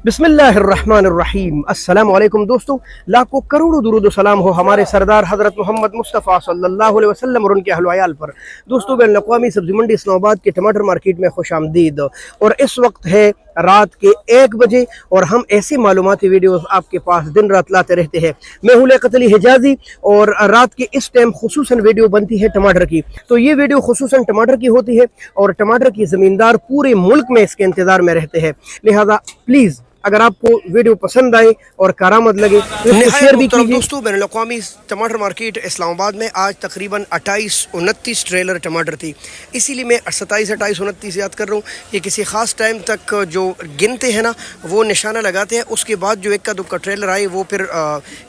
बिस्मिल्लाहिर्रहमानिर्रहीम। अस्सलाम वालेकुम दोस्तों, लाखों करोड़ों दुरूद व सलाम हो हमारे सरदार हज़रत मोहम्मद मुस्तफ़ा सल्लल्लाहु अलैहि वसल्लम और उनके अहल वयाल पर। दोस्तों, बैनुल अक़वामी सब्ज़ी मंडी इस्लामाबाद के टमाटर मार्केट में खुशामदीद। और इस वक्त है रात के 1 बजे और हम ऐसी मालूमाती वीडियोस आपके पास दिन रात लाते रहते हैं। मैं हूं लियाक़त अली हिजाज़ी और रात के इस टाइम खुसूसन वीडियो बनती है टमाटर की। तो ये वीडियो खुसूसन टमाटर की होती है और टमाटर की ज़मींदार पूरे मुल्क में इसके इंतज़ार में रहते हैं। लिहाजा प्लीज़ अगर आपको वीडियो पसंद आए और कारामद लगे तो इसको शेयर भी कीजिए। दोस्तों, बैनुल अक़वामी टमाटर मार्केट इस्लामाबाद में आज तकरीबन 28-29 ट्रेलर टमाटर थी, इसीलिए मैं 27, 28, 29 याद कर रहा हूँ। ये किसी ख़ास टाइम तक जो गिनते हैं ना वो निशाना लगाते हैं, उसके बाद जो इक्का दुक्का ट्रेलर आए वो फिर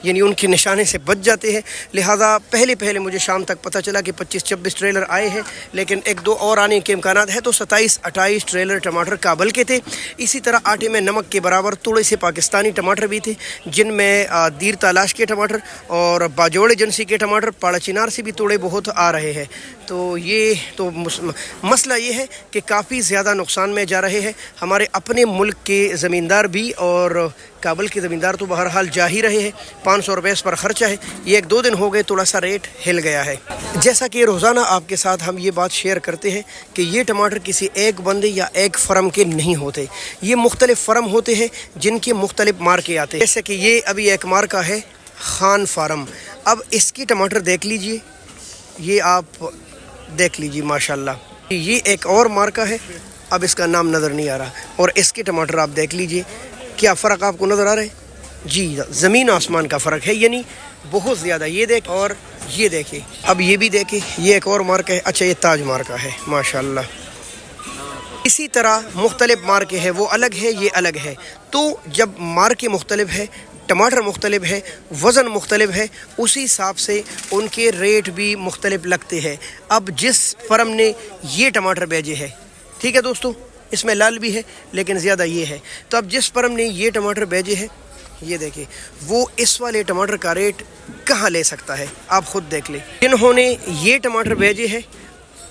यानी उनके निशाने से बच जाते हैं। लिहाजा पहले मुझे शाम तक पता चला कि 25-26 ट्रेलर आए हैं, लेकिन 1-2 और आने के इम्कानात है। तो 27-28 ट्रेलर टमाटर काबल के थे। इसी तरह आटे में नमक के बराबर थोड़े से पाकिस्तानी टमाटर भी थे, जिनमें दीर तलाश के टमाटर और बाजोड़ एजेंसी के टमाटर, पाड़ा चिनार से भी थोड़े बहुत आ रहे हैं। तो ये तो मसला ये है कि काफ़ी ज़्यादा नुकसान में जा रहे हैं हमारे अपने मुल्क के ज़मींदार भी, और काबल के ज़मींदार तो बहरहाल जा ही रहे हैं। 500 रुपये इस पर ख़र्चा है। ये 1-2 दिन हो गए थोड़ा सा रेट हिल गया है। जैसा कि रोज़ाना आपके साथ हम ये बात शेयर करते हैं कि ये टमाटर किसी एक बंदे या एक फ़र्म के नहीं होते, ये मुख्तलिफ़ फ़र्म होते हैं जिनके मुख्तलिफ़ मार्के आते हैं। जैसे कि ये अभी एक मार्का है खान फार्म। अब इसकी टमाटर देख लीजिए, ये आप देख लीजिए माशाल्लाह। ये एक और मार्का है, अब इसका नाम नज़र नहीं आ रहा, और इसके टमाटर आप देख लीजिए। क्या फ़र्क आपको नज़र आ रहा है? जी, ज़मीन आसमान का फ़र्क है, यानी बहुत ज़्यादा। ये देख और ये देखे, अब ये भी देखे, ये एक और मार्का है। अच्छा, ये ताज मार्का है माशाल्लाह। इसी तरह मुख्तलिफ मार्के हैं, वो अलग है, ये अलग है। तो जब मार्के मुख्तलिफ है, टमाटर मुख्तलिफ है, वज़न मुख्तलिफ है, उसी हिसाब से उनके रेट भी मुख्तलिफ लगते हैं। अब जिस फर्म ने ये टमाटर भेजे है, ठीक है दोस्तों, इसमें लाल भी है लेकिन ज़्यादा ये है। तो अब जिस फर्म ने ये टमाटर भेजे हैं, ये देखिए, वो इस वाले टमाटर का रेट कहाँ ले सकता है, आप ख़ुद देख लें। जिन्होंने ये टमाटर भेजे हैं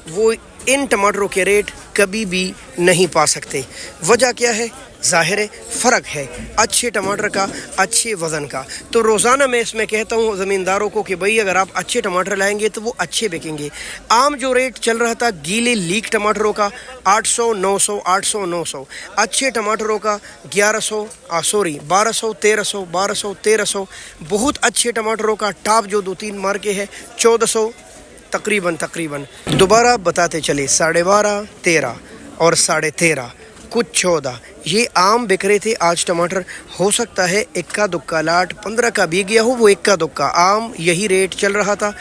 वो इन टमाटरों के रेट कभी भी नहीं पा सकते। वजह क्या है? ज़ाहिर है फ़र्क है अच्छे टमाटर का, अच्छे वज़न का। तो रोज़ाना मैं इसमें कहता हूँ ज़मींदारों को कि भाई अगर आप अच्छे टमाटर लाएंगे तो वो अच्छे बिकेंगे। आम जो रेट चल रहा था गीले लीक टमाटरों का 800, 900, 800, 900, अच्छे टमाटरों का 1100, 1200, 1300, 1200, 1300, बहुत अच्छे टमाटरों का टॉप जो 2-3 मार्के है 1400 तकरीबन। दोबारा बताते चले, 12.5, 13 और 13.5, कुछ 14, ये आम बिक रहे थे आज टमाटर। हो सकता है इक्का दुक्का लाट 15 का भी गया हो, वो इक्का दुक्का आम यही रेट चल रहा था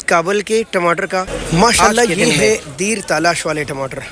काबल के टमाटर का। माशाल्लाह ये है दीर तलाश वाले टमाटर,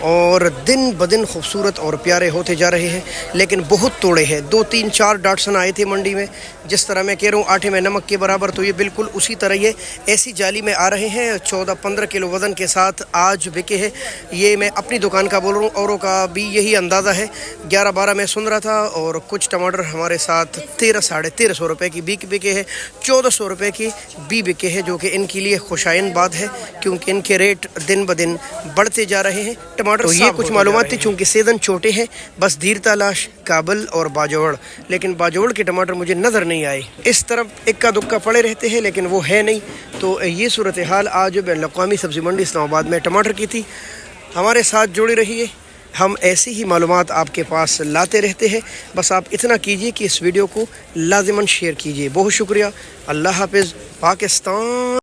और दिन ब दिन खूबसूरत और प्यारे होते जा रहे हैं, लेकिन बहुत तोड़े हैं। 2-3-4 डॉटसन आए थे मंडी में, जिस तरह मैं कह रहा हूँ आटे में नमक के बराबर, तो ये बिल्कुल उसी तरह ये ऐसी जाली में आ रहे हैं। 14-15 किलो वज़न के साथ आज बिके हैं। ये मैं अपनी दुकान का बोल रहा हूँ, औरों का भी यही अंदाज़ा है। 11-12 में सुन रहा था, और कुछ टमाटर हमारे साथ 13-13.5 रुपये की बिके हैं, 1400 रुपये की भी बिके हैं, जो कि इनके लिए खुशाइन बात है क्योंकि इनके रेट दिन ब दिन बढ़ते जा रहे हैं टमाटर। तो ये कुछ मालूमात थी, चूँकि सीज़न छोटे हैं, बस दीर तलाश, काबल और बाजोड़, लेकिन बाजोड़ के टमाटर मुझे नज़र नहीं आए। इस तरफ इक्का दुक्का पड़े रहते हैं लेकिन वो है नहीं। तो ये सूरत हाल आज बैनुल अक़वामी सब्ज़ी मंडी इस्लामाबाद में टमाटर की थी। हमारे साथ जुड़े रहिए, हम ऐसी ही मालूमात आपके पास लाते रहते हैं। बस आप इतना कीजिए कि इस वीडियो को लाज़िमन शेयर कीजिए। बहुत शुक्रिया। अल्लाह हाफ़िज़। पाकिस्तान।